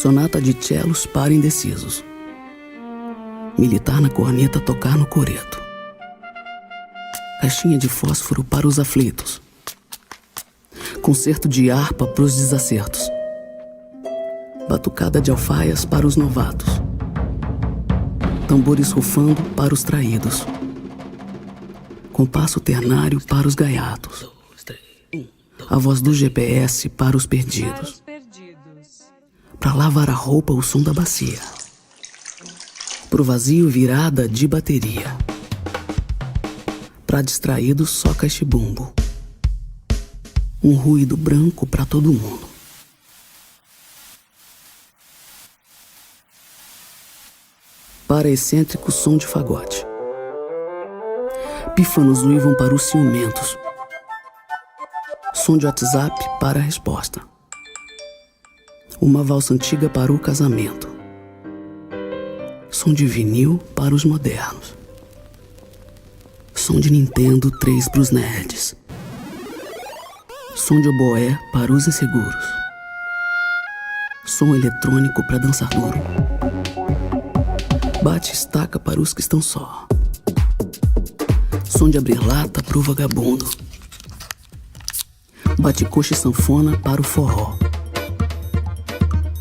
Sonata de cellos para indecisos. Militar na corneta tocar no coreto. Caixinha de fósforo para os aflitos. Concerto de harpa para os desacertos. Batucada de alfaias para os novatos. Tambores rufando para os traídos. Compasso ternário para os gaiatos. A voz do GPS para os perdidos. Pra lavar a roupa, o som da bacia. Pro vazio, virada de bateria. Pra distraídos, só caixibumbo. Um ruído branco pra todo mundo. Para excêntrico, som de fagote. Pífanos uivam para os ciumentos. Som de WhatsApp para a resposta. Uma valsa antiga para o casamento. Som de vinil para os modernos. Som de Nintendo 3 para os nerds. Som de oboé para os inseguros. Som eletrônico para dançar duro. Bate estaca para os que estão só. Som de abrir lata pro vagabundo. Bate coxa e sanfona para o forró.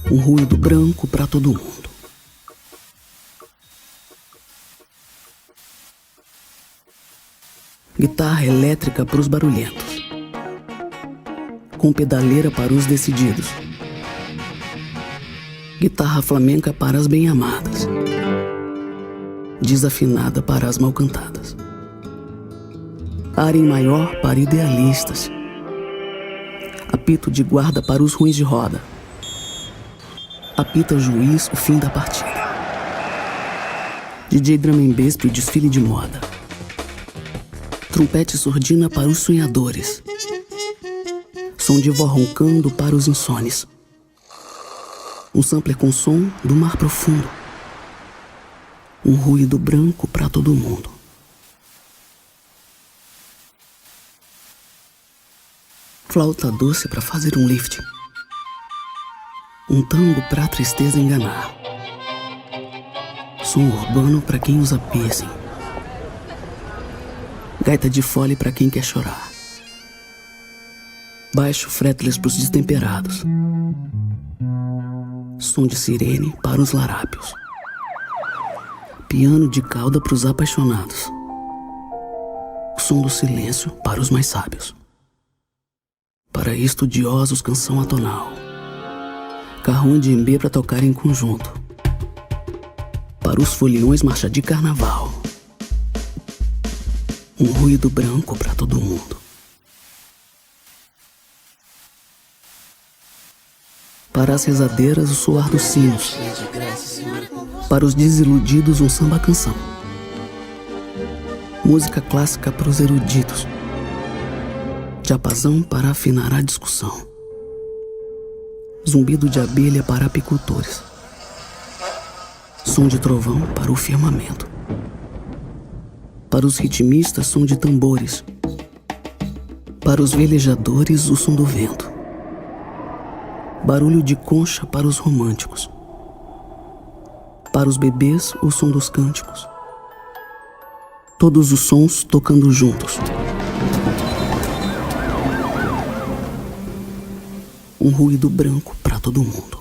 Um ruído branco pra todo mundo. Guitarra elétrica pros barulhentos. Com pedaleira para os decididos. Guitarra flamenca para as bem-amadas. Desafinada para as mal-cantadas. Ar em maior para idealistas. Apito de guarda para os ruins de roda. Apita juiz o fim da partida. DJ Drum and Bass pro desfile de moda. Trompete surdina para os sonhadores. Som de vó roncando para os insones. Um sampler com som do mar profundo. Um ruído branco para todo mundo. Flauta doce para fazer um lift. Um tango pra tristeza enganar. Som urbano pra quem usa piercing. Gaita de fole pra quem quer chorar. Baixo fretless pros destemperados. Som de sirene para os larápios. Piano de cauda pros apaixonados. Som do silêncio para os mais sábios. Para estudiosos, canção atonal. Carrão de embê pra tocar em conjunto. Para os foliões, marcha de carnaval. Um ruído branco pra todo mundo. Para as rezadeiras, o soar dos sinos. Para os desiludidos, um samba-canção. Música clássica para os eruditos. Diapasão para afinar a discussão. Zumbido de abelha para apicultores. Som de trovão para o firmamento. Para os ritmistas, som de tambores. Para os velejadores, o som do vento. Barulho de concha para os românticos. Para os bebês, o som dos cânticos. Todos os sons tocando juntos. Um ruído branco para todo mundo.